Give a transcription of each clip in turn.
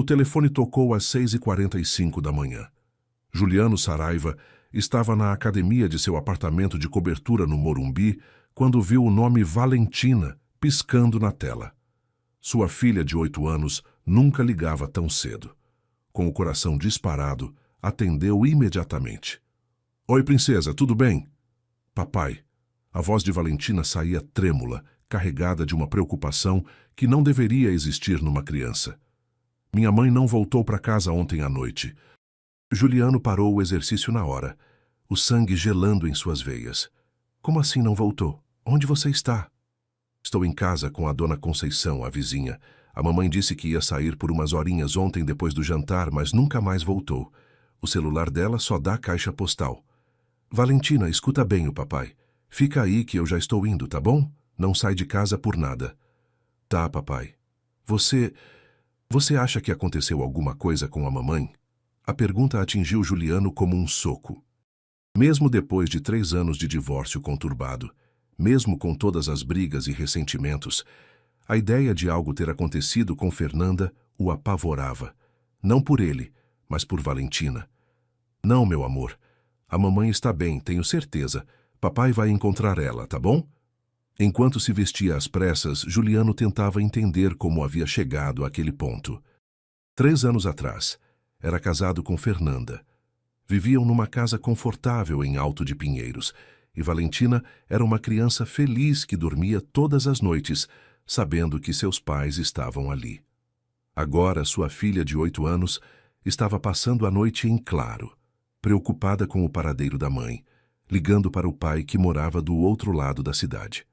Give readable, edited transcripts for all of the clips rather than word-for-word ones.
O telefone tocou às 6h45 da manhã. Juliano Saraiva estava na academia de seu apartamento de cobertura no Morumbi quando viu o nome Valentina piscando na tela. Sua filha de 8 anos nunca ligava tão cedo. Com o coração disparado, atendeu imediatamente. Oi, princesa, tudo bem? Papai. A voz de Valentina saía trêmula, carregada de uma preocupação que não deveria existir numa criança. Minha mãe não voltou para casa ontem à noite. Juliano parou o exercício na hora, o sangue gelando em suas veias. Como assim não voltou? Onde você está? Estou em casa com a dona Conceição, a vizinha. A mamãe disse que ia sair por umas horinhas ontem depois do jantar, mas nunca mais voltou. O celular dela só dá caixa postal. Valentina, escuta bem o papai. Fica aí que eu já estou indo, tá bom? Não sai de casa por nada. Tá, papai. Você acha que aconteceu alguma coisa com a mamãe? A pergunta atingiu Juliano como um soco. Mesmo depois de 3 anos de divórcio conturbado, mesmo com todas as brigas e ressentimentos, a ideia de algo ter acontecido com Fernanda o apavorava. Não por ele, mas por Valentina. Não, meu amor. A mamãe está bem, tenho certeza. Papai vai encontrar ela, tá bom? Enquanto se vestia às pressas, Juliano tentava entender como havia chegado àquele ponto. 3 anos atrás, era casado com Fernanda. Viviam numa casa confortável em Alto de Pinheiros, e Valentina era uma criança feliz que dormia todas as noites, sabendo que seus pais estavam ali. Agora, sua filha de 8 anos estava passando a noite em claro, preocupada com o paradeiro da mãe, ligando para o pai que morava do outro lado da cidade.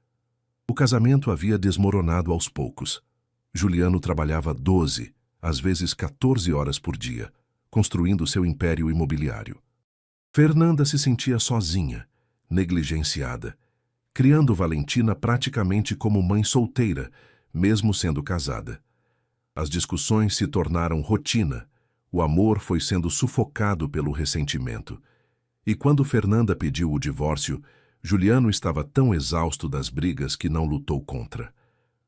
O casamento havia desmoronado aos poucos. Juliano trabalhava 12, às vezes 14 horas por dia, construindo seu império imobiliário. Fernanda se sentia sozinha, negligenciada, criando Valentina praticamente como mãe solteira, mesmo sendo casada. As discussões se tornaram rotina, o amor foi sendo sufocado pelo ressentimento. E quando Fernanda pediu o divórcio, Juliano estava tão exausto das brigas que não lutou contra.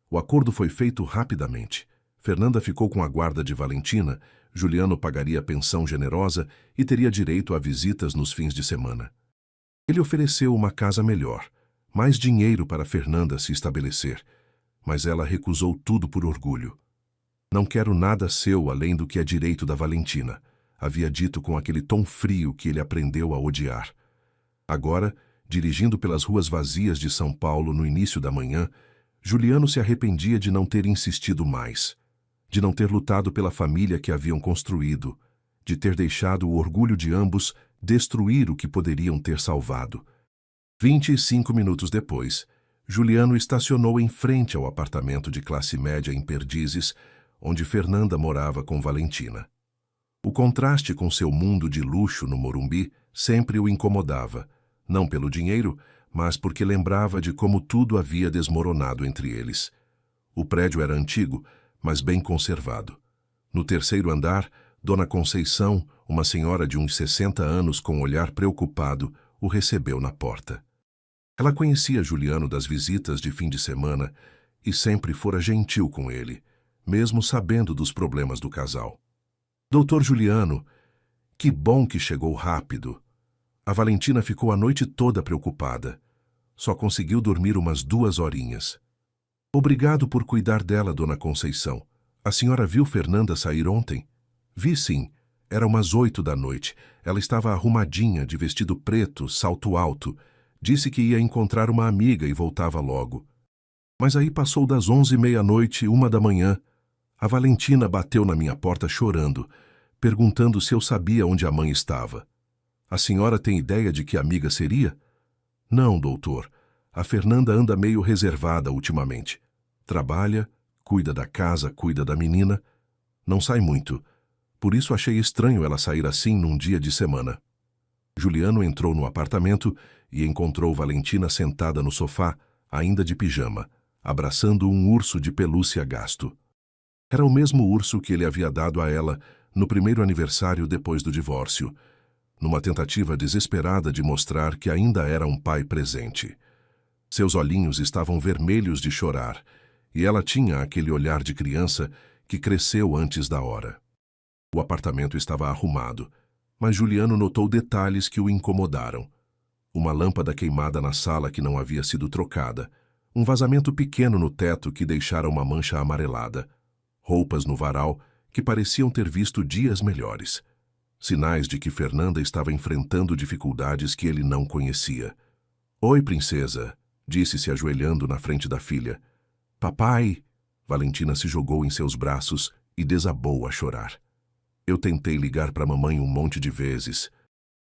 O acordo foi feito rapidamente. Fernanda ficou com a guarda de Valentina, Juliano pagaria pensão generosa e teria direito a visitas nos fins de semana. Ele ofereceu uma casa melhor, mais dinheiro para Fernanda se estabelecer, mas ela recusou tudo por orgulho. Não quero nada seu além do que é direito da Valentina, havia dito com aquele tom frio que ele aprendeu a odiar. Agora, dirigindo pelas ruas vazias de São Paulo no início da manhã, Juliano se arrependia de não ter insistido mais, de não ter lutado pela família que haviam construído, de ter deixado o orgulho de ambos destruir o que poderiam ter salvado. 25 minutos depois, Juliano estacionou em frente ao apartamento de classe média em Perdizes, onde Fernanda morava com Valentina. O contraste com seu mundo de luxo no Morumbi sempre o incomodava, não pelo dinheiro, mas porque lembrava de como tudo havia desmoronado entre eles. O prédio era antigo, mas bem conservado. No 3º andar, Dona Conceição, uma senhora de uns 60 anos com um olhar preocupado, o recebeu na porta. Ela conhecia Juliano das visitas de fim de semana e sempre fora gentil com ele, mesmo sabendo dos problemas do casal. Doutor Juliano, que bom que chegou rápido. A Valentina ficou a noite toda preocupada. Só conseguiu dormir umas 2 horinhas. Obrigado por cuidar dela, Dona Conceição. A senhora viu Fernanda sair ontem? Vi sim. Era umas 8 da noite. Ela estava arrumadinha, de vestido preto, salto alto. Disse que ia encontrar uma amiga e voltava logo. Mas aí passou das 11h30, 1 da manhã. A Valentina bateu na minha porta chorando, perguntando se eu sabia onde a mãe estava. A senhora tem ideia de que amiga seria? Não, doutor. A Fernanda anda meio reservada ultimamente. Trabalha, cuida da casa, cuida da menina. Não sai muito. Por isso achei estranho ela sair assim num dia de semana. Juliano entrou no apartamento e encontrou Valentina sentada no sofá, ainda de pijama, abraçando um urso de pelúcia gasto. Era o mesmo urso que ele havia dado a ela no primeiro aniversário depois do divórcio, numa tentativa desesperada de mostrar que ainda era um pai presente. Seus olhinhos estavam vermelhos de chorar, e ela tinha aquele olhar de criança que cresceu antes da hora. O apartamento estava arrumado, mas Juliano notou detalhes que o incomodaram. Uma lâmpada queimada na sala que não havia sido trocada, um vazamento pequeno no teto que deixara uma mancha amarelada, roupas no varal que pareciam ter visto dias melhores. Sinais de que Fernanda estava enfrentando dificuldades que ele não conhecia. "Oi, princesa", disse se ajoelhando na frente da filha. "Papai!" Valentina se jogou em seus braços e desabou a chorar. "Eu tentei ligar para a mamãe um monte de vezes."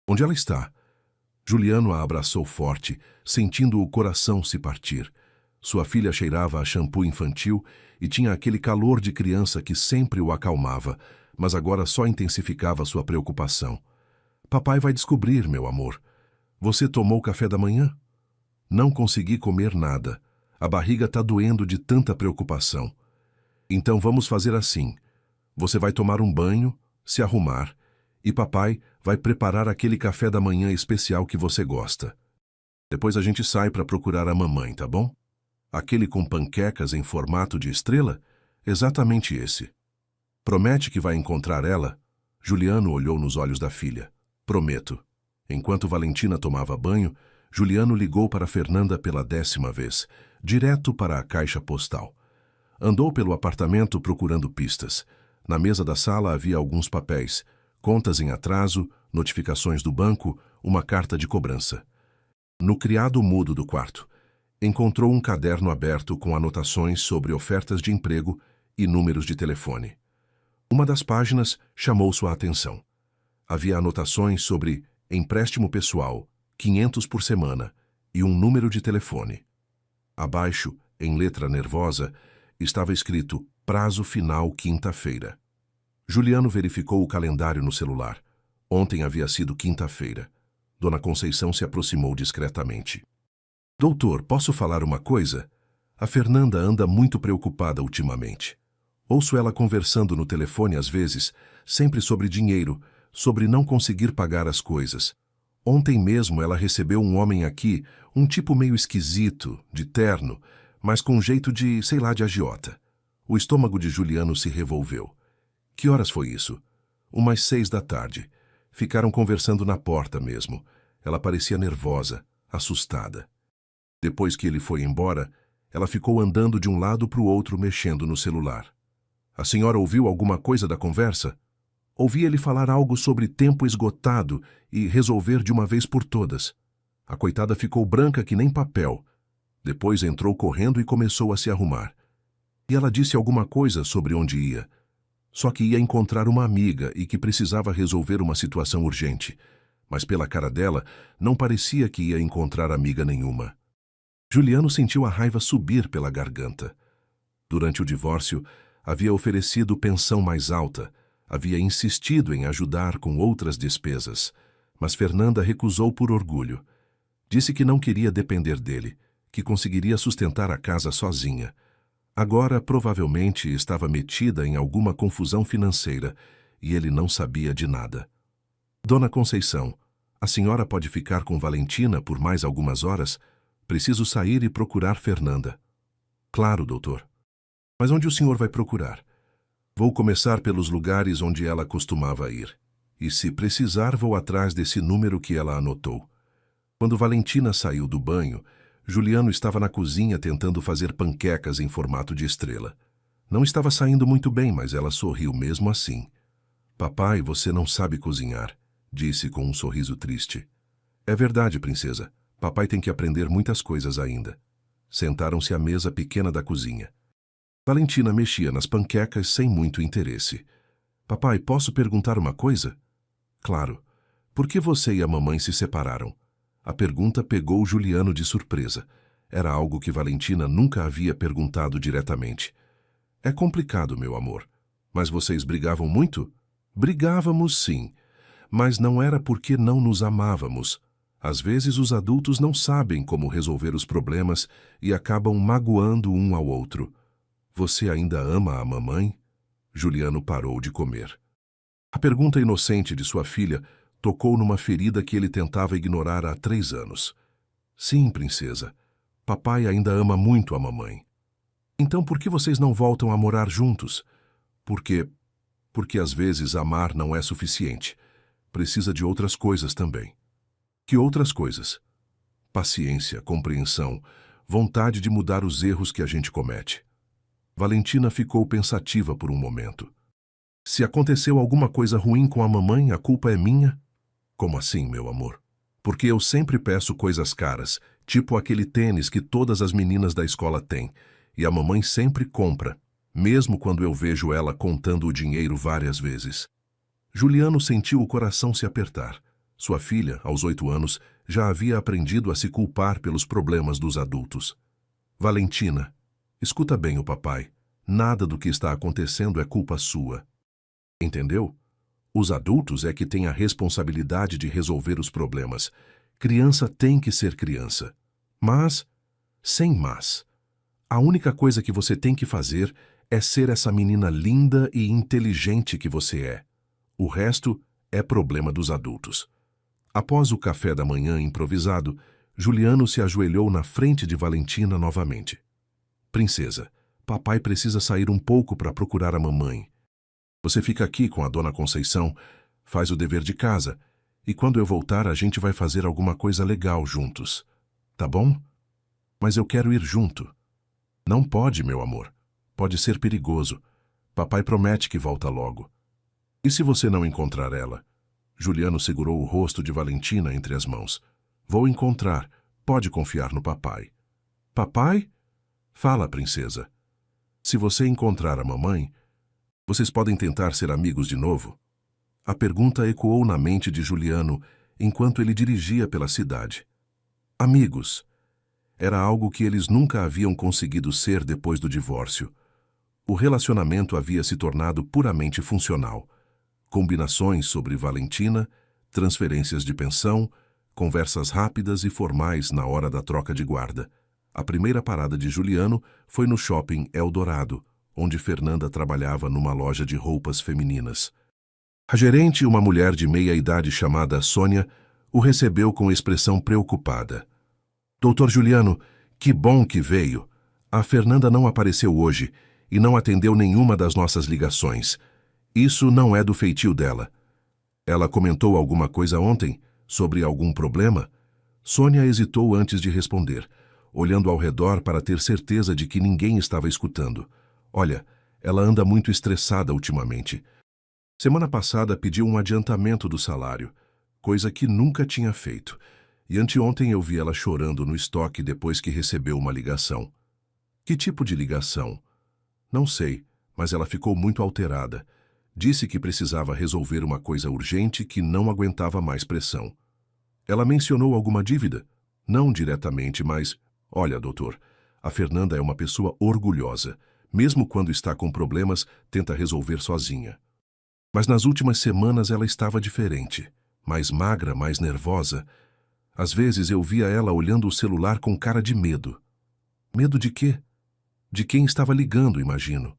"Onde ela está?" Juliano a abraçou forte, sentindo o coração se partir. Sua filha cheirava a shampoo infantil e tinha aquele calor de criança que sempre o acalmava, mas agora só intensificava sua preocupação. "Papai vai descobrir, meu amor. Você tomou café da manhã?" "Não consegui comer nada. A barriga está doendo de tanta preocupação." "Então vamos fazer assim. Você vai tomar um banho, se arrumar, e papai vai preparar aquele café da manhã especial que você gosta. Depois a gente sai para procurar a mamãe, tá bom? Aquele com panquecas em formato de estrela? Exatamente esse." "Promete que vai encontrar ela?" Juliano olhou nos olhos da filha. "Prometo." Enquanto Valentina tomava banho, Juliano ligou para Fernanda pela 10ª vez, direto para a caixa postal. Andou pelo apartamento procurando pistas. Na mesa da sala havia alguns papéis, contas em atraso, notificações do banco, uma carta de cobrança. No criado mudo do quarto, encontrou um caderno aberto com anotações sobre ofertas de emprego e números de telefone. Uma das páginas chamou sua atenção. Havia anotações sobre empréstimo pessoal, 500 por semana, e um número de telefone. Abaixo, em letra nervosa, estava escrito prazo final quinta-feira. Juliano verificou o calendário no celular. Ontem havia sido quinta-feira. Dona Conceição se aproximou discretamente. "Doutor, posso falar uma coisa? A Fernanda anda muito preocupada ultimamente. Ouço ela conversando no telefone às vezes, sempre sobre dinheiro, sobre não conseguir pagar as coisas. Ontem mesmo ela recebeu um homem aqui, um tipo meio esquisito, de terno, mas com jeito de, sei lá, de agiota." O estômago de Juliano se revolveu. "Que horas foi isso?" "Umas 6 da tarde. Ficaram conversando na porta mesmo. Ela parecia nervosa, assustada. Depois que ele foi embora, ela ficou andando de um lado para o outro mexendo no celular." "A senhora ouviu alguma coisa da conversa?" "Ouvi ele falar algo sobre tempo esgotado e resolver de uma vez por todas." A coitada ficou branca que nem papel. Depois entrou correndo e começou a se arrumar. E ela disse alguma coisa sobre onde ia. Só que ia encontrar uma amiga e que precisava resolver uma situação urgente. Mas pela cara dela, não parecia que ia encontrar amiga nenhuma. Juliano sentiu a raiva subir pela garganta. Durante o divórcio, havia oferecido pensão mais alta, havia insistido em ajudar com outras despesas, mas Fernanda recusou por orgulho. Disse que não queria depender dele, que conseguiria sustentar a casa sozinha. Agora, provavelmente, estava metida em alguma confusão financeira e ele não sabia de nada. "Dona Conceição, a senhora pode ficar com Valentina por mais algumas horas? Preciso sair e procurar Fernanda." "Claro, doutor." "Mas onde o senhor vai procurar?" "Vou começar pelos lugares onde ela costumava ir. E se precisar, vou atrás desse número que ela anotou." Quando Valentina saiu do banho, Juliano estava na cozinha tentando fazer panquecas em formato de estrela. Não estava saindo muito bem, mas ela sorriu mesmo assim. "Papai, você não sabe cozinhar", disse com um sorriso triste. "É verdade, princesa. Papai tem que aprender muitas coisas ainda." Sentaram-se à mesa pequena da cozinha. Valentina mexia nas panquecas sem muito interesse. "Papai, posso perguntar uma coisa?" "Claro. Por que você e a mamãe se separaram?" A pergunta pegou Juliano de surpresa. Era algo que Valentina nunca havia perguntado diretamente. "É complicado, meu amor. Mas vocês brigavam muito?" "Brigávamos, sim. Mas não era porque não nos amávamos. Às vezes os adultos não sabem como resolver os problemas e acabam magoando um ao outro." "Você ainda ama a mamãe?" Juliano parou de comer. A pergunta inocente de sua filha tocou numa ferida que ele tentava ignorar há 3 anos. "Sim, princesa. Papai ainda ama muito a mamãe." "Então por que vocês não voltam a morar juntos?" "Porque Porque às vezes amar não é suficiente. Precisa de outras coisas também. Que outras coisas? Paciência, compreensão, vontade de mudar os erros que a gente comete. Valentina ficou pensativa por um momento. Se aconteceu alguma coisa ruim com a mamãe, a culpa é minha? Como assim, meu amor? Porque eu sempre peço coisas caras, tipo aquele tênis que todas as meninas da escola têm, e a mamãe sempre compra, mesmo quando eu vejo ela contando o dinheiro várias vezes. Juliano sentiu o coração se apertar. Sua filha, aos 8 anos, já havia aprendido a se culpar pelos problemas dos adultos. Valentina, escuta bem o papai. Nada do que está acontecendo é culpa sua. Entendeu? Os adultos é que têm a responsabilidade de resolver os problemas. Criança tem que ser criança. Mas, sem mas, a única coisa que você tem que fazer é ser essa menina linda e inteligente que você é. O resto é problema dos adultos. Após o café da manhã improvisado, Juliano se ajoelhou na frente de Valentina novamente. Princesa, papai precisa sair um pouco para procurar a mamãe. Você fica aqui com a dona Conceição, faz o dever de casa, e quando eu voltar a gente vai fazer alguma coisa legal juntos. Tá bom? Mas eu quero ir junto. Não pode, meu amor. Pode ser perigoso. Papai promete que volta logo. E se você não encontrar ela? Juliano segurou o rosto de Valentina entre as mãos. Vou encontrar. Pode confiar no papai. Papai? Fala, princesa. Se você encontrar a mamãe, vocês podem tentar ser amigos de novo? A pergunta ecoou na mente de Juliano enquanto ele dirigia pela cidade. Amigos. Era algo que eles nunca haviam conseguido ser depois do divórcio. O relacionamento havia se tornado puramente funcional. Combinações sobre Valentina, transferências de pensão, conversas rápidas e formais na hora da troca de guarda. A primeira parada de Juliano foi no shopping Eldorado, onde Fernanda trabalhava numa loja de roupas femininas. A gerente, uma mulher de meia-idade chamada Sônia, o recebeu com expressão preocupada. Doutor Juliano, que bom que veio. A Fernanda não apareceu hoje e não atendeu nenhuma das nossas ligações. Isso não é do feitio dela. Ela comentou alguma coisa ontem? Sobre algum problema? Sônia hesitou antes de responder, olhando ao redor para ter certeza de que ninguém estava escutando. Olha, ela anda muito estressada ultimamente. Semana passada pediu um adiantamento do salário, coisa que nunca tinha feito. E anteontem eu vi ela chorando no estoque depois que recebeu uma ligação. Que tipo de ligação? Não sei, mas ela ficou muito alterada. Disse que precisava resolver uma coisa urgente que não aguentava mais pressão. Ela mencionou alguma dívida? Não diretamente, mas... Olha, doutor, a Fernanda é uma pessoa orgulhosa. Mesmo quando está com problemas, tenta resolver sozinha. Mas nas últimas semanas ela estava diferente. Mais magra, mais nervosa. Às vezes eu via ela olhando o celular com cara de medo. Medo de quê? De quem estava ligando, imagino.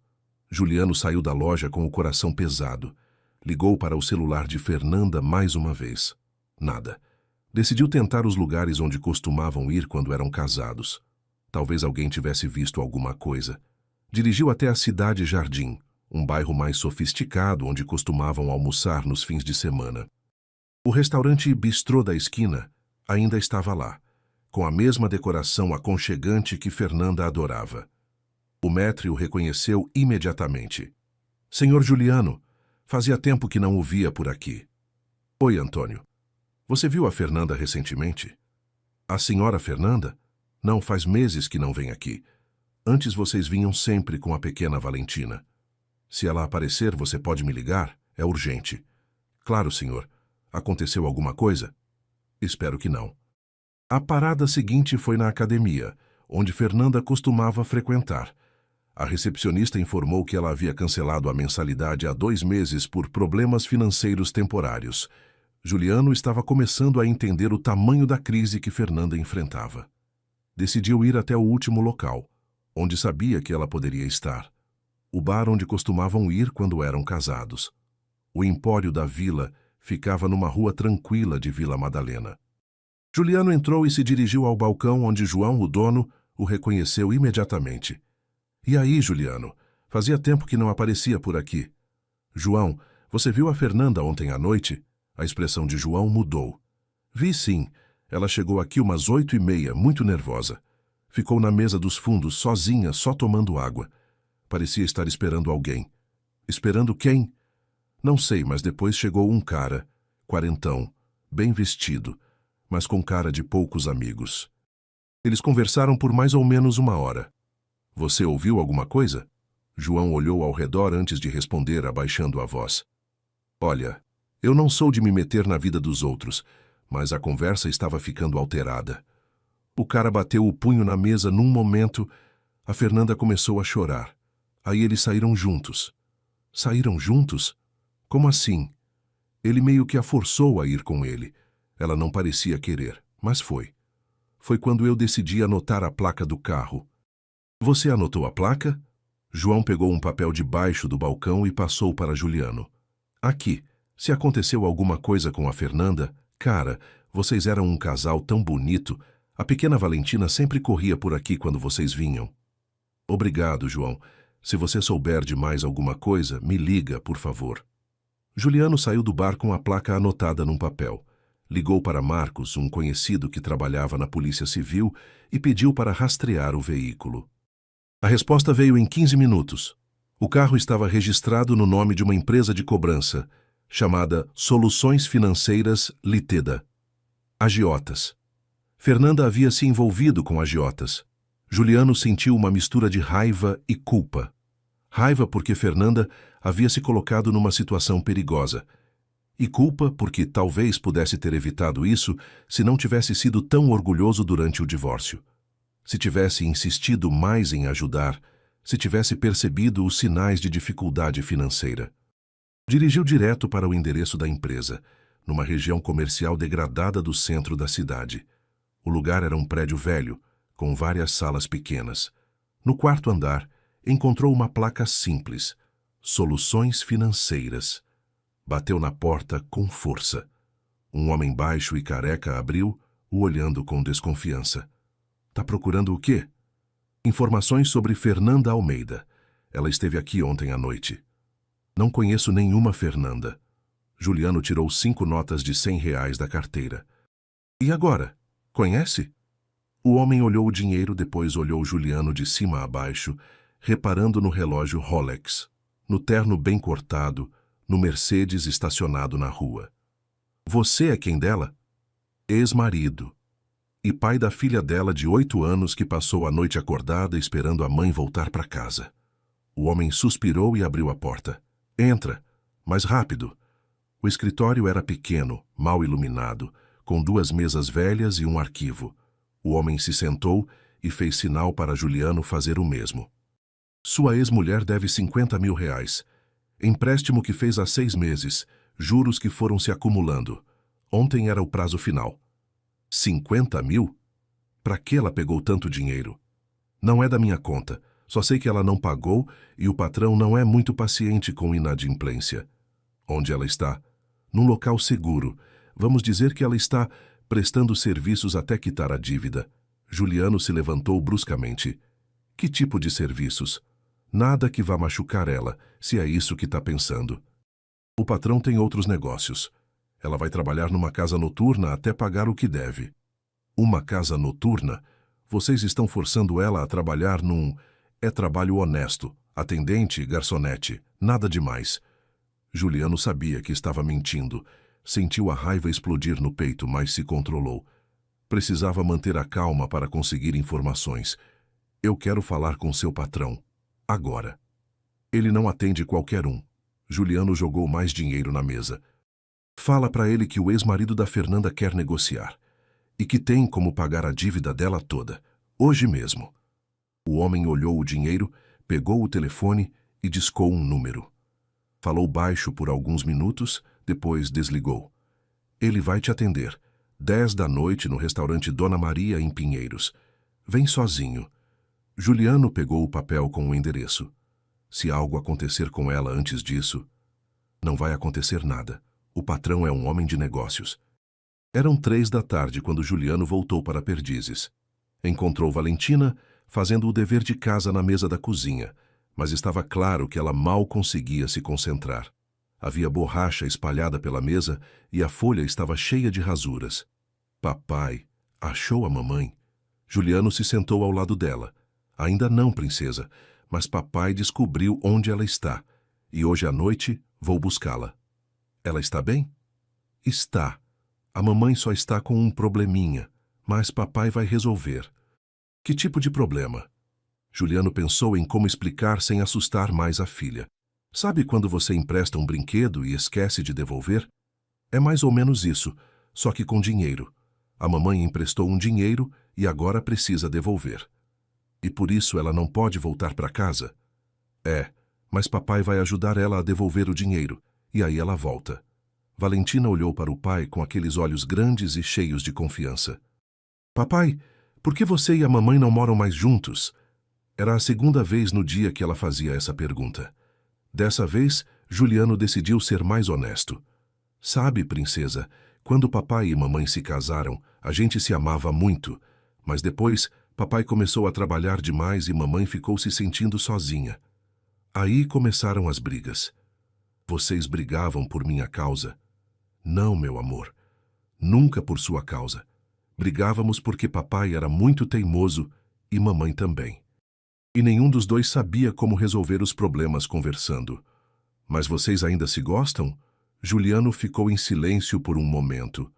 Juliano saiu da loja com o coração pesado. Ligou para o celular de Fernanda mais uma vez. Nada. Decidiu tentar os lugares onde costumavam ir quando eram casados. Talvez alguém tivesse visto alguma coisa. Dirigiu até a Cidade Jardim, um bairro mais sofisticado onde costumavam almoçar nos fins de semana. O restaurante Bistrô da esquina ainda estava lá, com a mesma decoração aconchegante que Fernanda adorava. O maître o reconheceu imediatamente. Senhor Juliano, fazia tempo que não o via por aqui. Oi, Antônio. Você viu a Fernanda recentemente? A senhora Fernanda? Não, faz meses que não vem aqui. Antes vocês vinham sempre com a pequena Valentina. Se ela aparecer, você pode me ligar? É urgente. Claro, senhor. Aconteceu alguma coisa? Espero que não. A parada seguinte foi na academia, onde Fernanda costumava frequentar. A recepcionista informou que ela havia cancelado a mensalidade há 2 meses por problemas financeiros temporários. Juliano estava começando a entender o tamanho da crise que Fernanda enfrentava. Decidiu ir até o último local, onde sabia que ela poderia estar. O bar onde costumavam ir quando eram casados. O Empório da Vila ficava numa rua tranquila de Vila Madalena. Juliano entrou e se dirigiu ao balcão onde João, o dono, o reconheceu imediatamente. E aí, Juliano? Fazia tempo que não aparecia por aqui. João, você viu a Fernanda ontem à noite? A expressão de João mudou. Vi sim. Ela chegou aqui umas 8h30, muito nervosa. Ficou na mesa dos fundos, sozinha, só tomando água. Parecia estar esperando alguém. Esperando quem? Não sei, mas depois chegou um cara, quarentão, bem vestido, mas com cara de poucos amigos. Eles conversaram por mais ou menos 1 hora. Você ouviu alguma coisa? João olhou ao redor antes de responder, abaixando a voz. Olha, eu não sou de me meter na vida dos outros, mas a conversa estava ficando alterada. O cara bateu o punho na mesa num momento. A Fernanda começou a chorar. Aí eles saíram juntos. Saíram juntos? Como assim? Ele meio que a forçou a ir com ele. Ela não parecia querer, mas foi. Foi quando eu decidi anotar a placa do carro. Você anotou a placa? João pegou um papel debaixo do balcão e passou para Juliano. Aqui, se aconteceu alguma coisa com a Fernanda, cara, vocês eram um casal tão bonito. A pequena Valentina sempre corria por aqui quando vocês vinham. Obrigado, João. Se você souber de mais alguma coisa, me liga, por favor. Juliano saiu do bar com a placa anotada num papel. Ligou para Marcos, um conhecido que trabalhava na Polícia Civil, e pediu para rastrear o veículo. A resposta veio em 15 minutos. O carro estava registrado no nome de uma empresa de cobrança, chamada Soluções Financeiras Liteda. Agiotas. Fernanda havia se envolvido com agiotas. Juliano sentiu uma mistura de raiva e culpa. Raiva porque Fernanda havia se colocado numa situação perigosa. E culpa porque talvez pudesse ter evitado isso se não tivesse sido tão orgulhoso durante o divórcio. Se tivesse insistido mais em ajudar, se tivesse percebido os sinais de dificuldade financeira. Dirigiu direto para o endereço da empresa, numa região comercial degradada do centro da cidade. O lugar era um prédio velho, com várias salas pequenas. No quarto andar, encontrou uma placa simples, Soluções Financeiras. Bateu na porta com força. Um homem baixo e careca abriu, o olhando com desconfiança. Tá procurando o quê? Informações sobre Fernanda Almeida. Ela esteve aqui ontem à noite. Não conheço nenhuma Fernanda. Juliano tirou 5 notas de R$ 100 da carteira. E agora? Conhece? O homem olhou o dinheiro, depois olhou Juliano de cima a baixo, reparando no relógio Rolex, no terno bem cortado, no Mercedes estacionado na rua. Você é quem dela? Ex-marido. E pai da filha dela de 8 anos que passou a noite acordada esperando a mãe voltar para casa. O homem suspirou e abriu a porta. Entra, mas rápido. O escritório era pequeno, mal iluminado, com 2 mesas velhas e um arquivo. O homem se sentou e fez sinal para Juliano fazer o mesmo. Sua ex-mulher deve R$ 50 mil. Empréstimo que fez há 6 meses, juros que foram se acumulando. Ontem era o prazo final. 50 mil? Para que ela pegou tanto dinheiro? Não é da minha conta. Só sei que ela não pagou e o patrão não é muito paciente com inadimplência. Onde ela está? Num local seguro. Vamos dizer que ela está prestando serviços até quitar a dívida. Juliano se levantou bruscamente. Que tipo de serviços? Nada que vá machucar ela, se é isso que está pensando. O patrão tem outros negócios. Ela vai trabalhar numa casa noturna até pagar o que deve. Uma casa noturna? Vocês estão forçando ela a trabalhar num... É trabalho honesto, atendente, garçonete, nada demais. Juliano sabia que estava mentindo. Sentiu a raiva explodir no peito, mas se controlou. Precisava manter a calma para conseguir informações. Eu quero falar com seu patrão. Agora. Ele não atende qualquer um. Juliano jogou mais dinheiro na mesa. Fala para ele que o ex-marido da Fernanda quer negociar. E que tem como pagar a dívida dela toda. Hoje mesmo. O homem olhou o dinheiro, pegou o telefone e discou um número. Falou baixo por alguns minutos, depois desligou. Ele vai te atender. 10 da noite no restaurante Dona Maria, em Pinheiros. Vem sozinho. Juliano pegou o papel com o endereço. Se algo acontecer com ela antes disso, não vai acontecer nada. O patrão é um homem de negócios. Eram 3 da tarde quando Juliano voltou para Perdizes. Encontrou Valentina fazendo o dever de casa na mesa da cozinha, mas estava claro que ela mal conseguia se concentrar. Havia borracha espalhada pela mesa e a folha estava cheia de rasuras. Papai, achou a mamãe? Juliano se sentou ao lado dela. Ainda não, princesa, mas papai descobriu onde ela está. E hoje à noite vou buscá-la. Ela está bem? Está. A mamãe só está com um probleminha, mas papai vai resolver. Que tipo de problema? Juliano pensou em como explicar sem assustar mais a filha. Sabe quando você empresta um brinquedo e esquece de devolver? É mais ou menos isso, só que com dinheiro. A mamãe emprestou um dinheiro e agora precisa devolver. E por isso ela não pode voltar para casa? É, mas papai vai ajudar ela a devolver o dinheiro, e aí ela volta. Valentina olhou para o pai com aqueles olhos grandes e cheios de confiança. Papai, por que você e a mamãe não moram mais juntos? Era a segunda vez no dia que ela fazia essa pergunta. Dessa vez, Juliano decidiu ser mais honesto. Sabe, princesa, quando papai e mamãe se casaram, a gente se amava muito, mas depois papai começou a trabalhar demais e mamãe ficou se sentindo sozinha. Aí começaram as brigas. Vocês brigavam por minha causa? Não, meu amor. Nunca por sua causa. Brigávamos porque papai era muito teimoso e mamãe também. E nenhum dos dois sabia como resolver os problemas conversando. Mas vocês ainda se gostam? Juliano ficou em silêncio por um momento.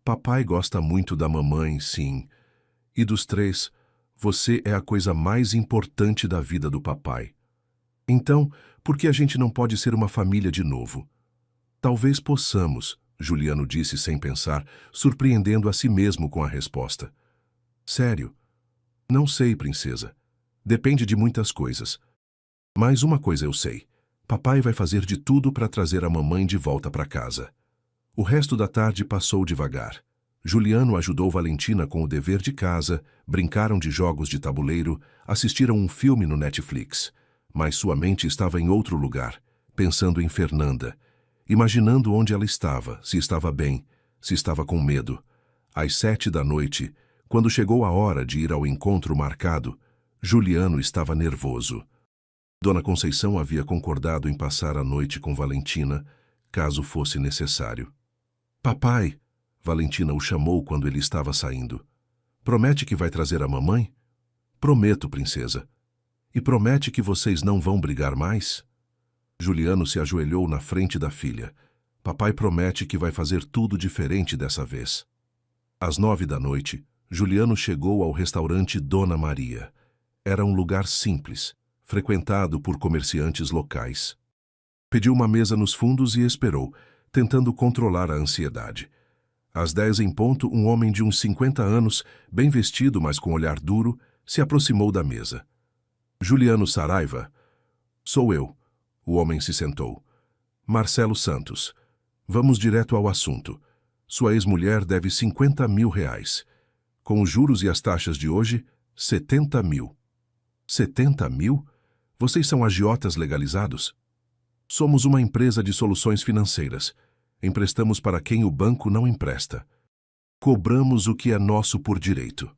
Papai gosta muito da mamãe, sim. E dos três, você é a coisa mais importante da vida do papai. Então, por que a gente não pode ser uma família de novo? Talvez possamos, Juliano disse sem pensar, surpreendendo a si mesmo com a resposta. Sério? Não sei, princesa. Depende de muitas coisas. Mas uma coisa eu sei. Papai vai fazer de tudo para trazer a mamãe de volta para casa. O resto da tarde passou devagar. Juliano ajudou Valentina com o dever de casa, brincaram de jogos de tabuleiro, assistiram um filme no Netflix. Mas sua mente estava em outro lugar, pensando em Fernanda, imaginando onde ela estava, se estava bem, se estava com medo. Às 7 da noite, quando chegou a hora de ir ao encontro marcado, Juliano estava nervoso. Dona Conceição havia concordado em passar a noite com Valentina, caso fosse necessário. Papai, Valentina o chamou quando ele estava saindo. Promete que vai trazer a mamãe? Prometo, princesa. E promete que vocês não vão brigar mais? Juliano se ajoelhou na frente da filha. Papai promete que vai fazer tudo diferente dessa vez. Às 9 da noite, Juliano chegou ao restaurante Dona Maria. Era um lugar simples, frequentado por comerciantes locais. Pediu uma mesa nos fundos e esperou, tentando controlar a ansiedade. Às 10 em ponto, um homem de uns 50 anos, bem vestido, mas com olhar duro, se aproximou da mesa. Juliano Saraiva? Sou eu. O homem se sentou. Marcelo Santos. Vamos direto ao assunto. Sua ex-mulher deve 50 mil reais. Com os juros e as taxas de hoje, 70 mil. 70 mil? Vocês são agiotas legalizados? Somos uma empresa de soluções financeiras. Emprestamos para quem o banco não empresta. Cobramos o que é nosso por direito.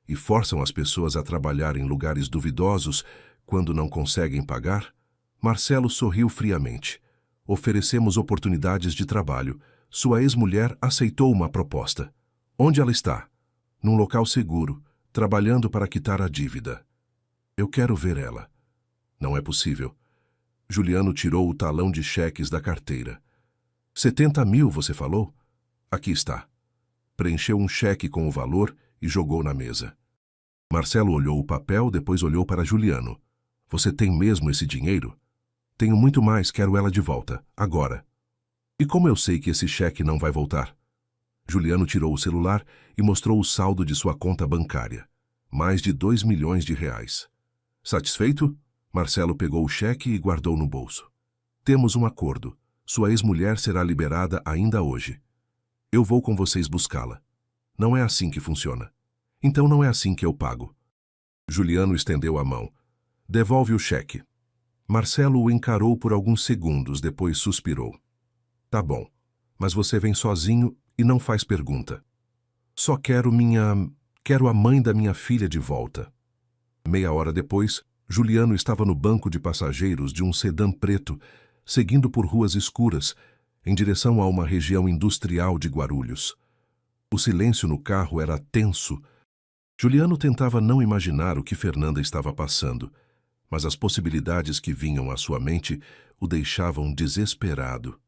E forçam as pessoas a trabalhar em lugares duvidosos quando não conseguem pagar? Marcelo sorriu friamente. Oferecemos oportunidades de trabalho. Sua ex-mulher aceitou uma proposta. Onde ela está? Num local seguro, trabalhando para quitar a dívida. Eu quero ver ela. Não é possível. Juliano tirou o talão de cheques da carteira. 70 mil, você falou? Aqui está. Preencheu um cheque com o valor e jogou na mesa. Marcelo olhou o papel, depois olhou para Juliano. Você tem mesmo esse dinheiro? Tenho muito mais, quero ela de volta, agora. E como eu sei que esse cheque não vai voltar? Juliano tirou o celular e mostrou o saldo de sua conta bancária. Mais de 2 milhões de reais. Satisfeito? Marcelo pegou o cheque e guardou no bolso. Temos um acordo. Sua ex-mulher será liberada ainda hoje. Eu vou com vocês buscá-la. Não é assim que funciona. Então não é assim que eu pago. Juliano estendeu a mão. Devolve o cheque. Marcelo o encarou por alguns segundos, depois suspirou. Tá bom, mas você vem sozinho e não faz pergunta. Só quero a mãe da minha filha de volta. Meia hora depois, Juliano estava no banco de passageiros de um sedã preto, seguindo por ruas escuras, em direção a uma região industrial de Guarulhos. O silêncio no carro era tenso. Juliano tentava não imaginar o que Fernanda estava passando, mas as possibilidades que vinham à sua mente o deixavam desesperado.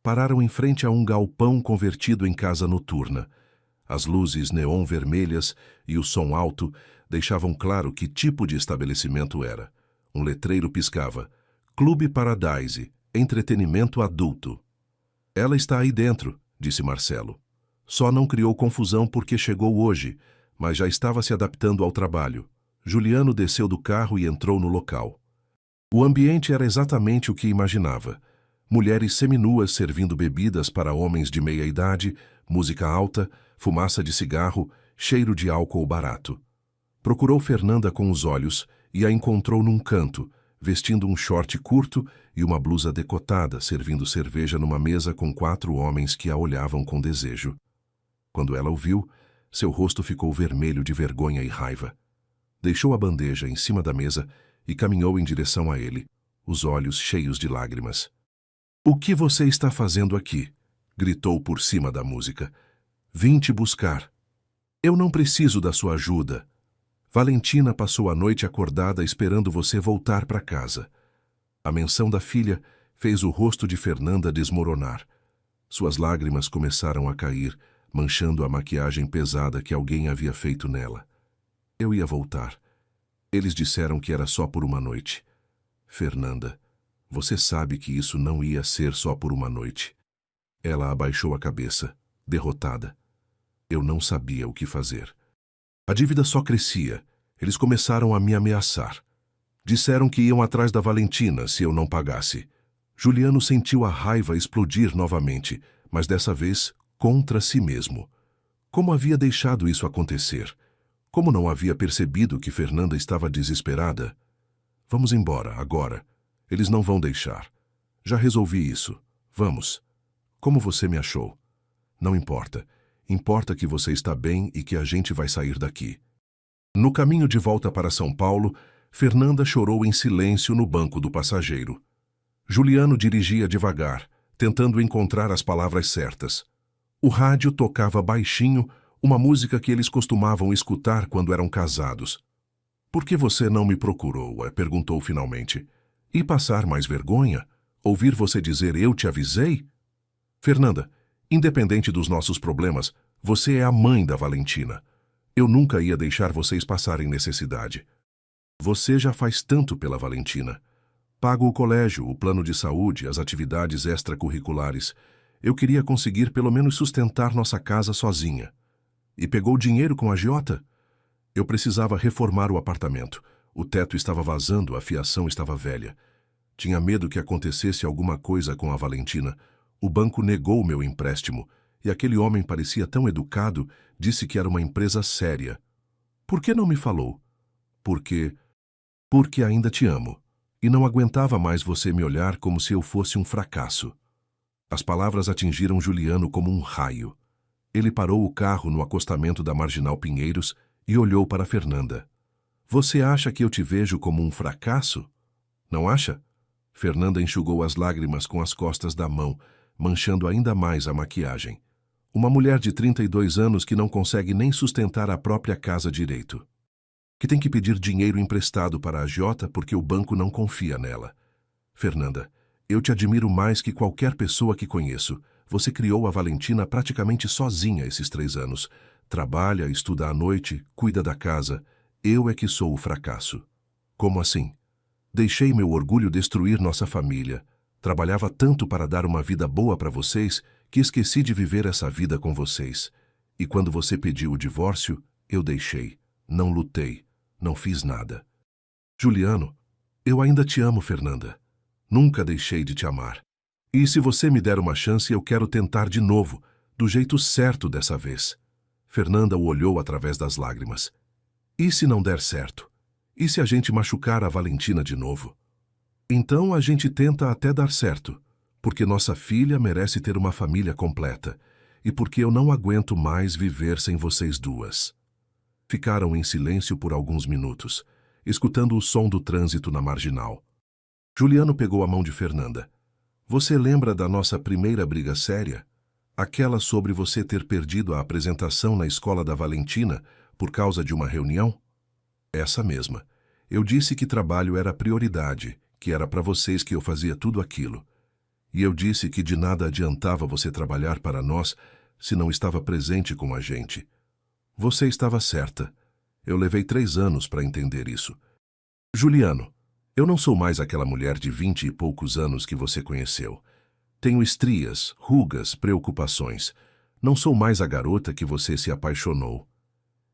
Pararam em frente a um galpão convertido em casa noturna. As luzes neon vermelhas e o som alto deixavam claro que tipo de estabelecimento era. Um letreiro piscava: Clube Paradise, entretenimento adulto. Ela está aí dentro, disse Marcelo. Só não criou confusão porque chegou hoje, mas já estava se adaptando ao trabalho. Juliano desceu do carro e entrou no local. O ambiente era exatamente o que imaginava. Mulheres seminuas servindo bebidas para homens de meia idade, música alta, fumaça de cigarro, cheiro de álcool barato. Procurou Fernanda com os olhos e a encontrou num canto, vestindo um short curto e uma blusa decotada, servindo cerveja numa mesa com 4 homens que a olhavam com desejo. Quando ela o viu, seu rosto ficou vermelho de vergonha e raiva. Deixou a bandeja em cima da mesa e caminhou em direção a ele, os olhos cheios de lágrimas. "O que você está fazendo aqui?" gritou por cima da música. "Vim te buscar. Eu não preciso da sua ajuda. Valentina passou a noite acordada esperando você voltar para casa." A menção da filha fez o rosto de Fernanda desmoronar. Suas lágrimas começaram a cair, manchando a maquiagem pesada que alguém havia feito nela. "Eu ia voltar. Eles disseram que era só por uma noite." "Fernanda, você sabe que isso não ia ser só por uma noite." Ela abaixou a cabeça, derrotada. Eu não sabia o que fazer. A dívida só crescia. Eles começaram a me ameaçar. Disseram que iam atrás da Valentina se eu não pagasse. Juliano sentiu a raiva explodir novamente, mas dessa vez contra si mesmo. Como havia deixado isso acontecer? Como não havia percebido que Fernanda estava desesperada? "Vamos embora, agora. Eles não vão deixar. Já resolvi isso. Vamos. Como você me achou?" "Não importa. Importa que você está bem e que a gente vai sair daqui." No caminho de volta para São Paulo, Fernanda chorou em silêncio no banco do passageiro. Juliano dirigia devagar, tentando encontrar as palavras certas. O rádio tocava baixinho uma música que eles costumavam escutar quando eram casados. "Por que você não me procurou?" perguntou finalmente. "E passar mais vergonha? Ouvir você dizer 'eu te avisei'?" "Fernanda, independente dos nossos problemas, você é a mãe da Valentina. Eu nunca ia deixar vocês passarem necessidade. Você já faz tanto pela Valentina. Pago o colégio, o plano de saúde, as atividades extracurriculares. Eu queria conseguir pelo menos sustentar nossa casa sozinha. E pegou dinheiro com a agiota? Eu precisava reformar o apartamento. O teto estava vazando, a fiação estava velha. Tinha medo que acontecesse alguma coisa com a Valentina. O banco negou o meu empréstimo, e aquele homem parecia tão educado, disse que era uma empresa séria. Por que não me falou?" Porque ainda te amo, e não aguentava mais você me olhar como se eu fosse um fracasso." As palavras atingiram Juliano como um raio. Ele parou o carro no acostamento da Marginal Pinheiros e olhou para Fernanda. "Você acha que eu te vejo como um fracasso? Não acha?" Fernanda enxugou as lágrimas com as costas da mão, manchando ainda mais a maquiagem. Uma mulher de 32 anos que não consegue nem sustentar a própria casa direito. Que tem que pedir dinheiro emprestado para a agiota porque o banco não confia nela. "Fernanda, eu te admiro mais que qualquer pessoa que conheço. Você criou a Valentina praticamente sozinha esses 3 anos. Trabalha, estuda à noite, cuida da casa. Eu é que sou o fracasso." "Como assim?" "Deixei meu orgulho destruir nossa família. Trabalhava tanto para dar uma vida boa para vocês que esqueci de viver essa vida com vocês. E quando você pediu o divórcio, eu deixei. Não lutei. Não fiz nada." "Juliano, eu ainda te amo, Fernanda. Nunca deixei de te amar. E se você me der uma chance, eu quero tentar de novo, do jeito certo dessa vez." Fernanda o olhou através das lágrimas. "E se não der certo? E se a gente machucar a Valentina de novo?" "Então a gente tenta até dar certo, porque nossa filha merece ter uma família completa, e porque eu não aguento mais viver sem vocês duas." Ficaram em silêncio por alguns minutos, escutando o som do trânsito na Marginal. Juliano pegou a mão de Fernanda. Você lembra da nossa primeira briga séria? Aquela sobre você ter perdido a apresentação na escola da Valentina por causa de uma reunião? Essa mesma. Eu disse que trabalho era prioridade, que era para vocês que eu fazia tudo aquilo. E eu disse que de nada adiantava você trabalhar para nós se não estava presente com a gente. Você estava certa. Eu levei 3 anos para entender isso. Juliano, eu não sou mais aquela mulher de 20 e poucos anos que você conheceu. Tenho estrias, rugas, preocupações. Não sou mais a garota que você se apaixonou.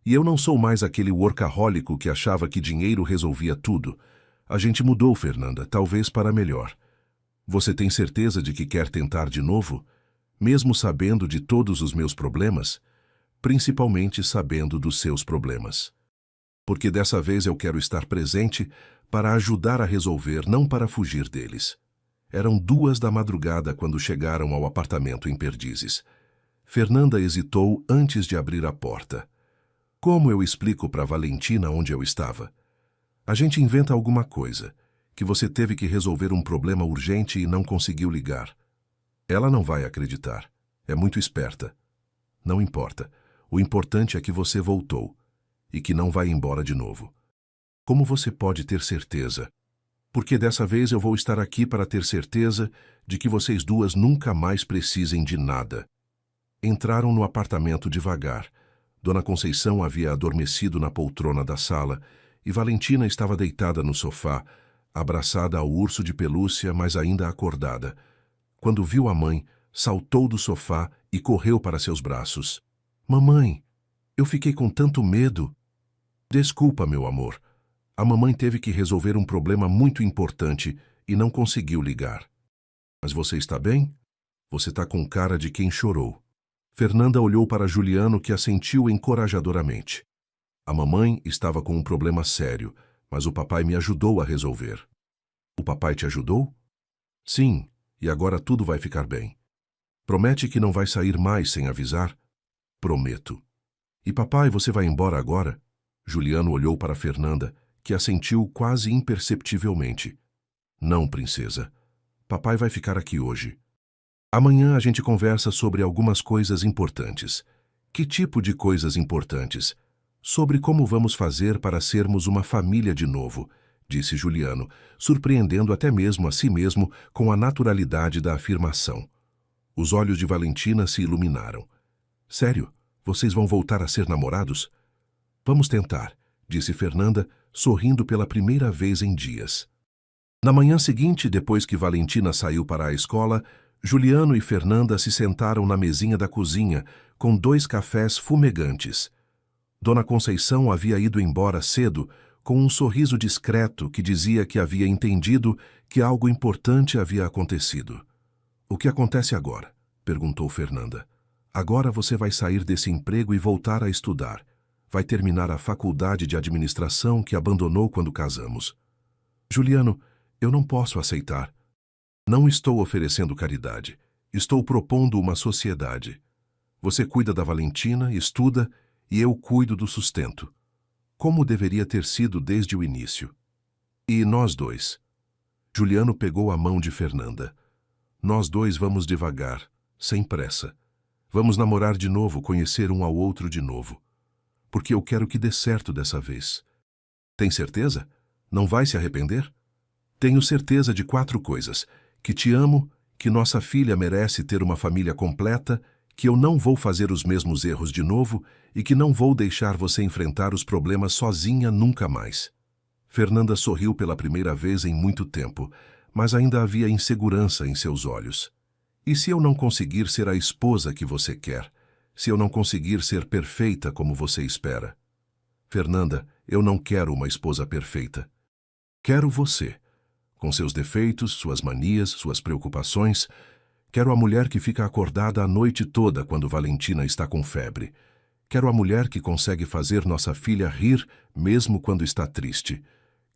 E eu não sou mais aquele workahólico que achava que dinheiro resolvia tudo. A gente mudou, Fernanda, talvez para melhor. Você tem certeza de que quer tentar de novo? Mesmo sabendo de todos os meus problemas? Principalmente sabendo dos seus problemas. Porque dessa vez eu quero estar presente para ajudar a resolver, não para fugir deles. Eram 2 da madrugada quando chegaram ao apartamento em Perdizes. Fernanda hesitou antes de abrir a porta. Como eu explico para Valentina onde eu estava? A gente inventa alguma coisa, que você teve que resolver um problema urgente e não conseguiu ligar. Ela não vai acreditar. É muito esperta. Não importa. O importante é que você voltou e que não vai embora de novo. Como você pode ter certeza? Porque dessa vez eu vou estar aqui para ter certeza de que vocês 2 nunca mais precisem de nada. Entraram no apartamento devagar. Dona Conceição havia adormecido na poltrona da sala e Valentina estava deitada no sofá, abraçada ao urso de pelúcia, mas ainda acordada. Quando viu a mãe, saltou do sofá e correu para seus braços. Mamãe, eu fiquei com tanto medo. Desculpa, meu amor. A mamãe teve que resolver um problema muito importante e não conseguiu ligar. Mas você está bem? Você está com cara de quem chorou. Fernanda olhou para Juliano, que assentiu encorajadoramente. A mamãe estava com um problema sério, mas o papai me ajudou a resolver. O papai te ajudou? Sim, e agora tudo vai ficar bem. Promete que não vai sair mais sem avisar? Prometo. E papai, você vai embora agora? Juliano olhou para Fernanda, que assentiu quase imperceptivelmente. Não, princesa. Papai vai ficar aqui hoje. Amanhã a gente conversa sobre algumas coisas importantes. Que tipo de coisas importantes? Sobre como vamos fazer para sermos uma família de novo, disse Juliano, surpreendendo até mesmo a si mesmo com a naturalidade da afirmação. Os olhos de Valentina se iluminaram. Sério? Vocês vão voltar a ser namorados? Vamos tentar, disse Fernanda, sorrindo pela primeira vez em dias. Na manhã seguinte, depois que Valentina saiu para a escola, Juliano e Fernanda se sentaram na mesinha da cozinha, com 2 cafés fumegantes. Dona Conceição havia ido embora cedo, com um sorriso discreto que dizia que havia entendido que algo importante havia acontecido. O que acontece agora? Perguntou Fernanda. Agora você vai sair desse emprego e voltar a estudar. Vai terminar a faculdade de administração que abandonou quando casamos. Juliano, eu não posso aceitar. Não estou oferecendo caridade. Estou propondo uma sociedade. Você cuida da Valentina, estuda, e eu cuido do sustento. Como deveria ter sido desde o início. E nós 2. Juliano pegou a mão de Fernanda. Nós 2 vamos devagar, sem pressa. Vamos namorar de novo, conhecer um ao outro de novo. Porque eu quero que dê certo dessa vez. Tem certeza? Não vai se arrepender? Tenho certeza de 4 coisas. Que te amo, que nossa filha merece ter uma família completa, que eu não vou fazer os mesmos erros de novo e que não vou deixar você enfrentar os problemas sozinha nunca mais. Fernanda sorriu pela primeira vez em muito tempo, mas ainda havia insegurança em seus olhos. E se eu não conseguir ser a esposa que você quer? Se eu não conseguir ser perfeita como você espera? Fernanda, eu não quero uma esposa perfeita. Quero você. Com seus defeitos, suas manias, suas preocupações. Quero a mulher que fica acordada a noite toda quando Valentina está com febre. Quero a mulher que consegue fazer nossa filha rir mesmo quando está triste.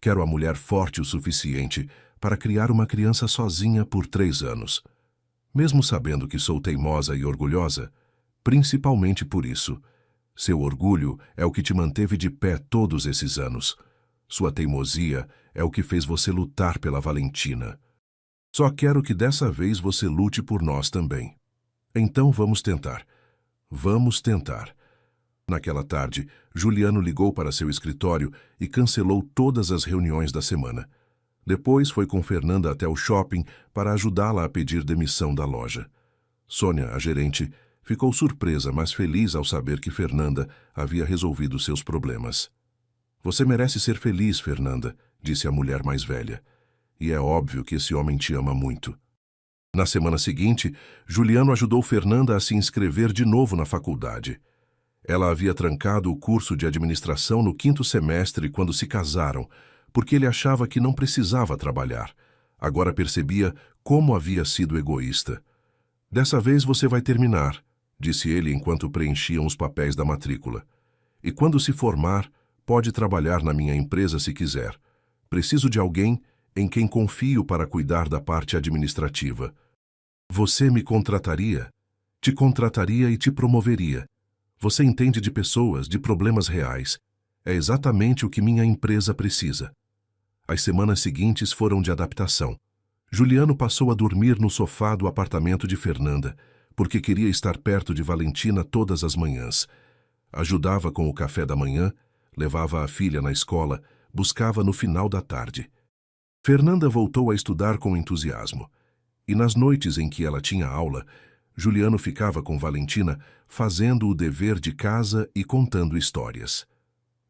Quero a mulher forte o suficiente para criar uma criança sozinha por 3 anos. Mesmo sabendo que sou teimosa e orgulhosa, principalmente por isso. Seu orgulho é o que te manteve de pé todos esses anos. Sua teimosia é o que fez você lutar pela Valentina. Só quero que dessa vez você lute por nós também. Então vamos tentar. Vamos tentar. Naquela tarde, Juliano ligou para seu escritório e cancelou todas as reuniões da semana. Depois foi com Fernanda até o shopping para ajudá-la a pedir demissão da loja. Sônia, a gerente, ficou surpresa, mas feliz ao saber que Fernanda havia resolvido seus problemas. Você merece ser feliz, Fernanda, disse a mulher mais velha. E é óbvio que esse homem te ama muito. Na semana seguinte, Juliano ajudou Fernanda a se inscrever de novo na faculdade. Ela havia trancado o curso de administração no 5º semestre quando se casaram, porque ele achava que não precisava trabalhar. Agora percebia como havia sido egoísta. Dessa vez você vai terminar, disse ele enquanto preenchiam os papéis da matrícula. E quando se formar, pode trabalhar na minha empresa se quiser. Preciso de alguém em quem confio para cuidar da parte administrativa. Você me contrataria? Te contrataria e te promoveria. Você entende de pessoas, de problemas reais. É exatamente o que minha empresa precisa. As semanas seguintes foram de adaptação. Juliano passou a dormir no sofá do apartamento de Fernanda, porque queria estar perto de Valentina todas as manhãs. Ajudava com o café da manhã, levava a filha na escola, buscava no final da tarde. Fernanda voltou a estudar com entusiasmo. E nas noites em que ela tinha aula, Juliano ficava com Valentina fazendo o dever de casa e contando histórias.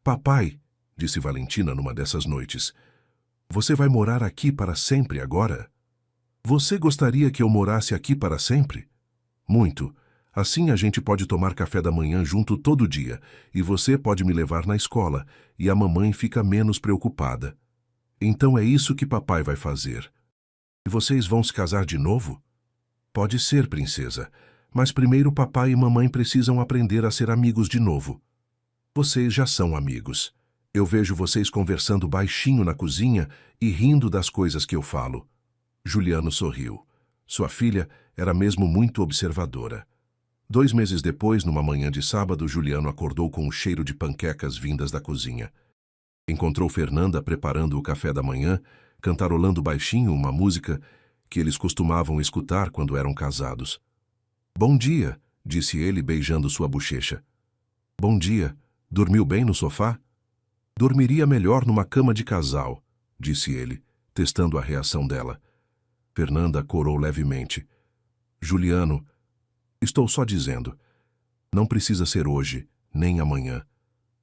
Papai, disse Valentina numa dessas noites, você vai morar aqui para sempre agora? Você gostaria que eu morasse aqui para sempre? Muito. Assim a gente pode tomar café da manhã junto todo dia, e você pode me levar na escola, e a mamãe fica menos preocupada. Então é isso que papai vai fazer. E vocês vão se casar de novo? Pode ser, princesa, mas primeiro papai e mamãe precisam aprender a ser amigos de novo. Vocês já são amigos. Eu vejo vocês conversando baixinho na cozinha e rindo das coisas que eu falo. Juliano sorriu. Sua filha era mesmo muito observadora. 2 meses depois, numa manhã de sábado, Juliano acordou com o cheiro de panquecas vindas da cozinha. Encontrou Fernanda preparando o café da manhã, cantarolando baixinho uma música que eles costumavam escutar quando eram casados. Bom dia, disse ele beijando sua bochecha. Bom dia. Dormiu bem no sofá? Dormiria melhor numa cama de casal, disse ele, testando a reação dela. Fernanda corou levemente. Juliano, estou só dizendo. Não precisa ser hoje, nem amanhã.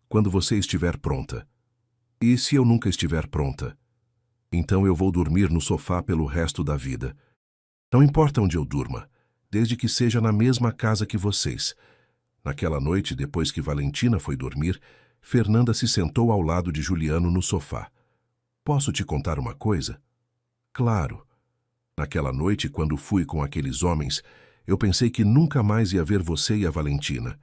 Quando você estiver pronta. E se eu nunca estiver pronta? Então eu vou dormir no sofá pelo resto da vida. Não importa onde eu durma, desde que seja na mesma casa que vocês. Naquela noite, depois que Valentina foi dormir, Fernanda se sentou ao lado de Juliano no sofá. Posso te contar uma coisa? Claro. Naquela noite, quando fui com aqueles homens, eu pensei que nunca mais ia ver você e a Valentina.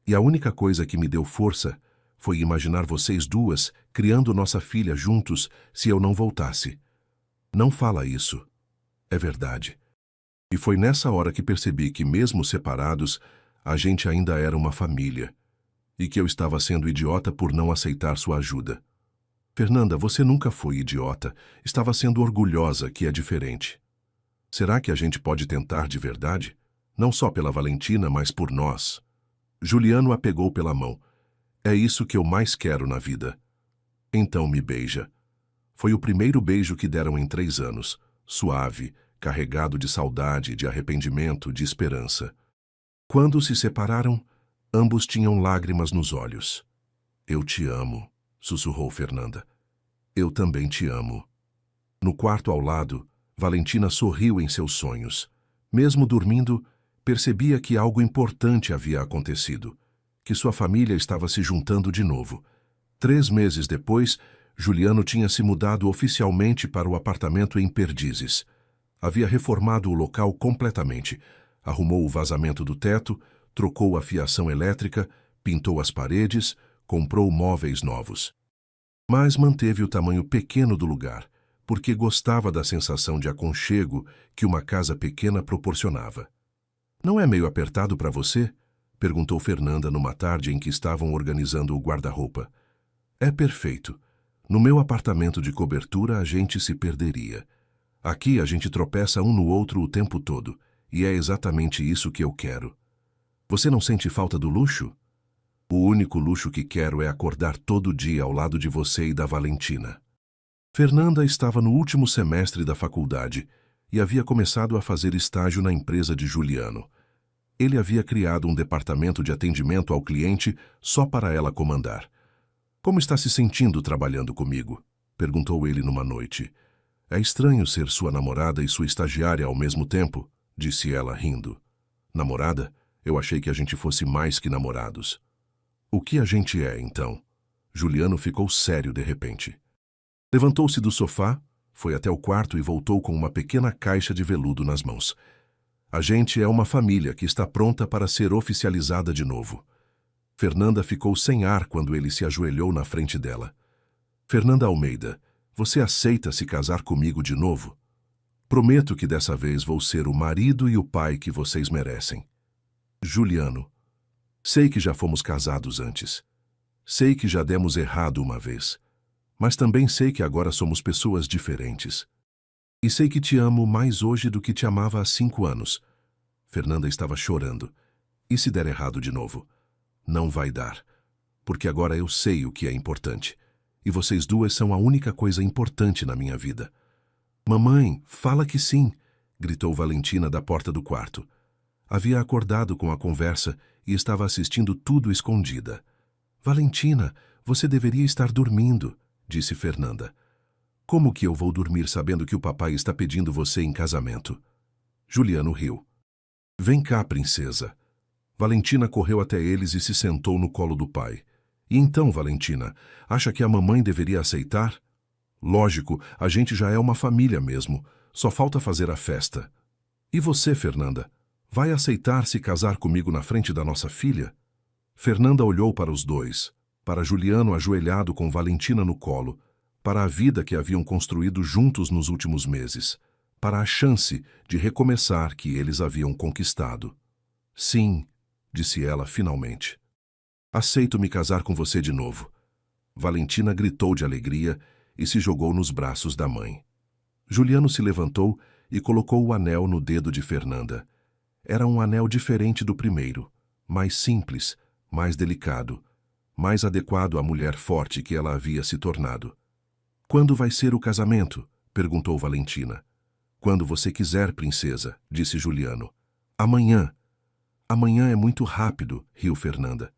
E a única coisa que me deu força foi imaginar vocês duas criando nossa filha juntos se eu não voltasse. Não fala isso. É verdade. E foi nessa hora que percebi que, mesmo separados, a gente ainda era uma família. E que eu estava sendo idiota por não aceitar sua ajuda. Fernanda, você nunca foi idiota. Estava sendo orgulhosa, que é diferente. Será que a gente pode tentar de verdade? Não só pela Valentina, mas por nós. Juliano a pegou pela mão. É isso que eu mais quero na vida. Então me beija. Foi o primeiro beijo que deram em 3 anos. Suave, carregado de saudade, de arrependimento, de esperança. Quando se separaram, ambos tinham lágrimas nos olhos. Eu te amo, sussurrou Fernanda. Eu também te amo. No quarto ao lado, Valentina sorriu em seus sonhos. Mesmo dormindo, percebia que algo importante havia acontecido, que sua família estava se juntando de novo. 3 meses depois, Juliano tinha se mudado oficialmente para o apartamento em Perdizes. Havia reformado o local completamente, arrumou o vazamento do teto, trocou a fiação elétrica, pintou as paredes, comprou móveis novos. Mas manteve o tamanho pequeno do lugar, porque gostava da sensação de aconchego que uma casa pequena proporcionava. Não é meio apertado para você? Perguntou Fernanda numa tarde em que estavam organizando o guarda-roupa. É perfeito. No meu apartamento de cobertura a gente se perderia. Aqui a gente tropeça um no outro o tempo todo, e é exatamente isso que eu quero. Você não sente falta do luxo? O único luxo que quero é acordar todo dia ao lado de você e da Valentina. Fernanda estava no último semestre da faculdade e havia começado a fazer estágio na empresa de Juliano. Ele havia criado um departamento de atendimento ao cliente só para ela comandar. Como está se sentindo trabalhando comigo? Perguntou ele numa noite. É estranho ser sua namorada e sua estagiária ao mesmo tempo, disse ela rindo. Namorada? Eu achei que a gente fosse mais que namorados. O que a gente é, então? Juliano ficou sério de repente. Levantou-se do sofá, foi até o quarto e voltou com uma pequena caixa de veludo nas mãos. A gente é uma família que está pronta para ser oficializada de novo. Fernanda ficou sem ar quando ele se ajoelhou na frente dela. Fernanda Almeida, você aceita se casar comigo de novo? Prometo que dessa vez vou ser o marido e o pai que vocês merecem. Juliano, sei que já fomos casados antes. Sei que já demos errado uma vez. Mas também sei que agora somos pessoas diferentes. E sei que te amo mais hoje do que te amava há 5 anos. Fernanda estava chorando. E se der errado de novo? Não vai dar. Porque agora eu sei o que é importante. E vocês duas são a única coisa importante na minha vida. Mamãe, fala que sim, gritou Valentina da porta do quarto. Havia acordado com a conversa e estava assistindo tudo escondida. Valentina, você deveria estar dormindo, disse Fernanda. Como que eu vou dormir sabendo que o papai está pedindo você em casamento? Juliano riu. Vem cá, princesa. Valentina correu até eles e se sentou no colo do pai. E então, Valentina, acha que a mamãe deveria aceitar? Lógico, a gente já é uma família mesmo. Só falta fazer a festa. E você, Fernanda? Vai aceitar se casar comigo na frente da nossa filha? Fernanda olhou para os dois, para Juliano ajoelhado com Valentina no colo, para a vida que haviam construído juntos nos últimos meses, para a chance de recomeçar que eles haviam conquistado. Sim, disse ela finalmente. Aceito me casar com você de novo. Valentina gritou de alegria e se jogou nos braços da mãe. Juliano se levantou e colocou o anel no dedo de Fernanda. Era um anel diferente do primeiro, mais simples, mais delicado, mais adequado à mulher forte que ela havia se tornado. Quando vai ser o casamento? Perguntou Valentina. Quando você quiser, princesa, disse Juliano. Amanhã. Amanhã é muito rápido, riu Fernanda.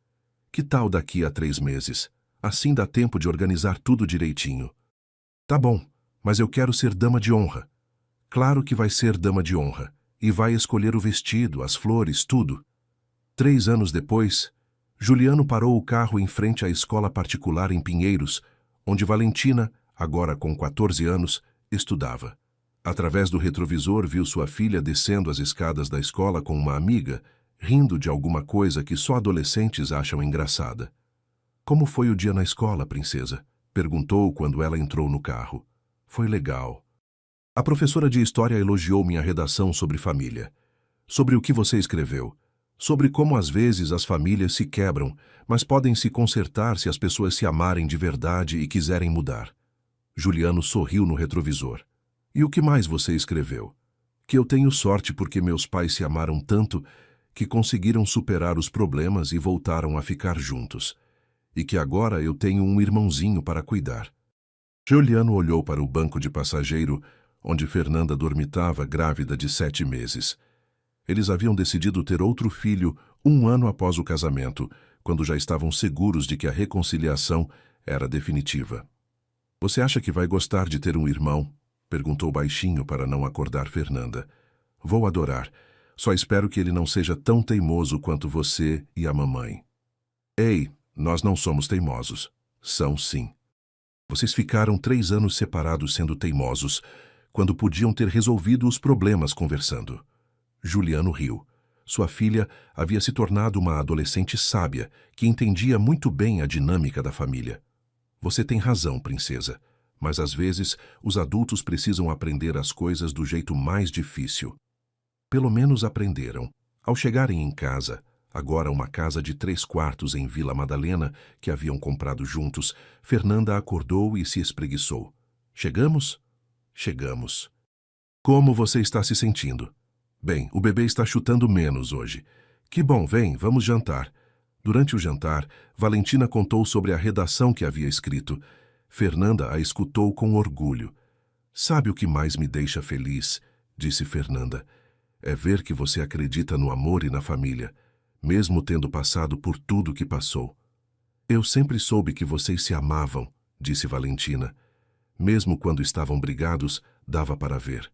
Que tal daqui a 3 meses? Assim dá tempo de organizar tudo direitinho. Tá bom, mas eu quero ser dama de honra. Claro que vai ser dama de honra. E vai escolher o vestido, as flores, tudo. 3 anos depois, Juliano parou o carro em frente à escola particular em Pinheiros, onde Valentina, agora com 14 anos, estudava. Através do retrovisor viu sua filha descendo as escadas da escola com uma amiga, rindo de alguma coisa que só adolescentes acham engraçada. Como foi o dia na escola, princesa? Perguntou quando ela entrou no carro. Foi legal. A professora de história elogiou minha redação sobre família. Sobre o que você escreveu. Sobre como às vezes as famílias se quebram, mas podem se consertar se as pessoas se amarem de verdade e quiserem mudar. Juliano sorriu no retrovisor. E o que mais você escreveu? Que eu tenho sorte porque meus pais se amaram tanto que conseguiram superar os problemas e voltaram a ficar juntos. E que agora eu tenho um irmãozinho para cuidar. Juliano olhou para o banco de passageiro, onde Fernanda dormitava grávida de 7 meses. Eles haviam decidido ter outro filho 1 ano após o casamento, quando já estavam seguros de que a reconciliação era definitiva. Você acha que vai gostar de ter um irmão? Perguntou baixinho para não acordar Fernanda. Vou adorar. Só espero que ele não seja tão teimoso quanto você e a mamãe. Ei, nós não somos teimosos. São sim. Vocês ficaram 3 anos separados sendo teimosos, quando podiam ter resolvido os problemas conversando. Juliano riu. Sua filha havia se tornado uma adolescente sábia, que entendia muito bem a dinâmica da família. Você tem razão, princesa, mas às vezes os adultos precisam aprender as coisas do jeito mais difícil. Pelo menos aprenderam. Ao chegarem em casa, agora uma casa de 3 quartos em Vila Madalena, que haviam comprado juntos, Fernanda acordou e se espreguiçou. Chegamos? Chegamos. Como você está se sentindo? Bem, o bebê está chutando menos hoje. Que bom, vem, vamos jantar. Durante o jantar, Valentina contou sobre a redação que havia escrito. Fernanda a escutou com orgulho. Sabe o que mais me deixa feliz? Disse Fernanda. É ver que você acredita no amor e na família, mesmo tendo passado por tudo que passou. Eu sempre soube que vocês se amavam, disse Valentina. Mesmo quando estavam brigados, dava para ver.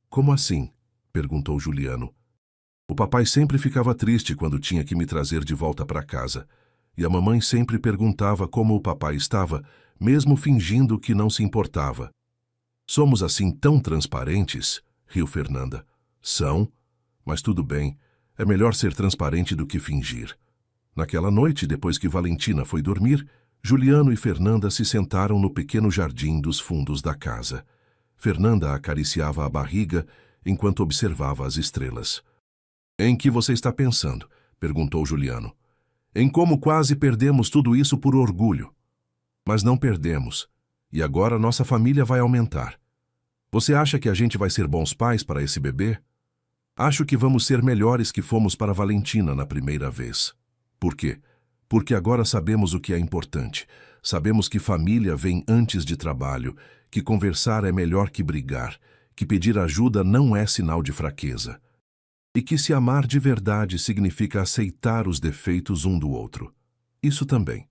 Como assim? Perguntou Juliano. O papai sempre ficava triste quando tinha que me trazer de volta para casa. E a mamãe sempre perguntava como o papai estava, mesmo fingindo que não se importava. Somos assim tão transparentes? Riu Fernanda. São, mas tudo bem. É melhor ser transparente do que fingir. Naquela noite, depois que Valentina foi dormir, Juliano e Fernanda se sentaram no pequeno jardim dos fundos da casa. Fernanda acariciava a barriga enquanto observava as estrelas. Em que você está pensando? Perguntou Juliano. Em como quase perdemos tudo isso por orgulho. Mas não perdemos. E agora nossa família vai aumentar. Você acha que a gente vai ser bons pais para esse bebê? Acho que vamos ser melhores que fomos para Valentina na primeira vez. Por quê? Porque agora sabemos o que é importante. Sabemos que família vem antes de trabalho, que conversar é melhor que brigar, que pedir ajuda não é sinal de fraqueza. E que se amar de verdade significa aceitar os defeitos um do outro. Isso também.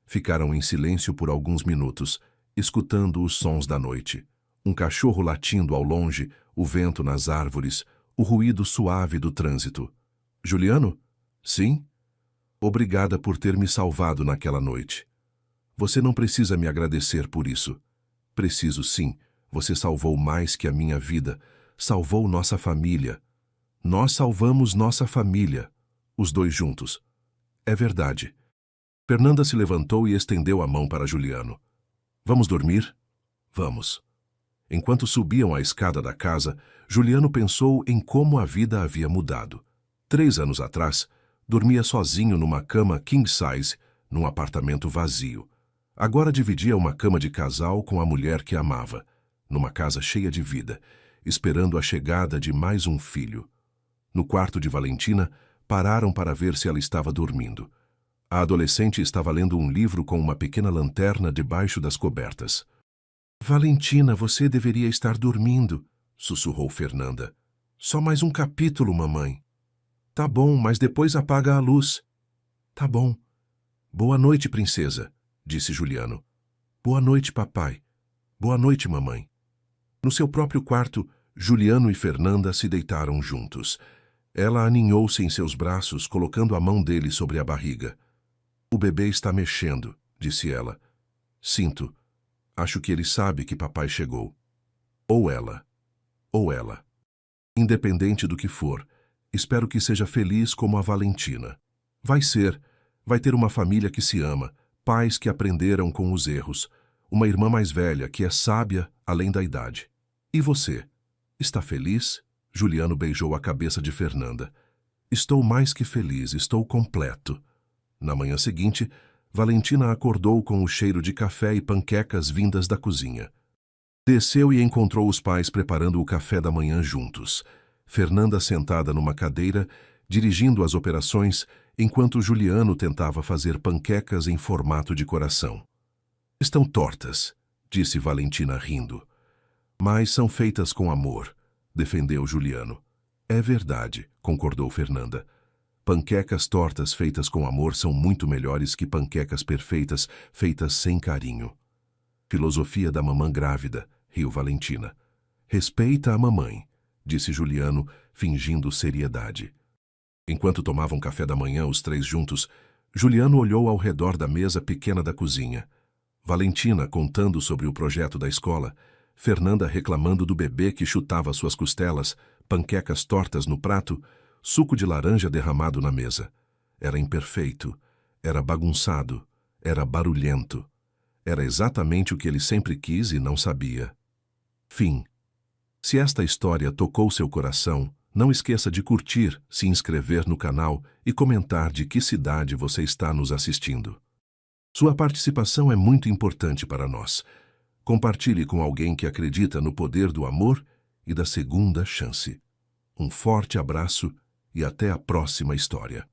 Ficaram em silêncio por alguns minutos, escutando os sons da noite. Um cachorro latindo ao longe, o vento nas árvores, o ruído suave do trânsito. Juliano? Sim? Obrigada por ter me salvado naquela noite. Você não precisa me agradecer por isso. Preciso sim. Você salvou mais que a minha vida. Salvou nossa família. Nós salvamos nossa família. Os dois juntos. É verdade. Fernanda se levantou e estendeu a mão para Juliano. Vamos dormir? Vamos. Enquanto subiam a escada da casa, Juliano pensou em como a vida havia mudado. 3 anos atrás, dormia sozinho numa cama king size, num apartamento vazio. Agora dividia uma cama de casal com a mulher que amava, numa casa cheia de vida, esperando a chegada de mais um filho. No quarto de Valentina, pararam para ver se ela estava dormindo. A adolescente estava lendo um livro com uma pequena lanterna debaixo das cobertas. Valentina, você deveria estar dormindo, sussurrou Fernanda. Só mais um capítulo, mamãe. Tá bom, mas depois apaga a luz. Tá bom. Boa noite, princesa, disse Juliano. Boa noite, papai. Boa noite, mamãe. No seu próprio quarto, Juliano e Fernanda se deitaram juntos. Ela aninhou-se em seus braços, colocando a mão dele sobre a barriga. O bebê está mexendo, disse ela. Sinto. Acho que ele sabe que papai chegou. Ou ela. Ou ela. Independente do que for, espero que seja feliz como a Valentina. Vai ser. Vai ter uma família que se ama, pais que aprenderam com os erros, uma irmã mais velha que é sábia além da idade. E você? Está feliz? Juliano beijou a cabeça de Fernanda. Estou mais que feliz, estou completo. Na manhã seguinte, Valentina acordou com o cheiro de café e panquecas vindas da cozinha. Desceu e encontrou os pais preparando o café da manhã juntos. Fernanda sentada numa cadeira, dirigindo as operações, enquanto Juliano tentava fazer panquecas em formato de coração. Estão tortas, disse Valentina rindo. Mas são feitas com amor, defendeu Juliano. É verdade, concordou Fernanda. Panquecas tortas feitas com amor são muito melhores que panquecas perfeitas feitas sem carinho. Filosofia da mamã grávida, riu Valentina. Respeita a mamãe, disse Juliano, fingindo seriedade. Enquanto tomavam café da manhã os três juntos, Juliano olhou ao redor da mesa pequena da cozinha. Valentina contando sobre o projeto da escola, Fernanda reclamando do bebê que chutava suas costelas, panquecas tortas no prato, suco de laranja derramado na mesa. Era imperfeito, era bagunçado, era barulhento. Era exatamente o que ele sempre quis e não sabia. Fim. Se esta história tocou seu coração, não esqueça de curtir, se inscrever no canal e comentar de que cidade você está nos assistindo. Sua participação é muito importante para nós. Compartilhe com alguém que acredita no poder do amor e da segunda chance. Um forte abraço e até a próxima história.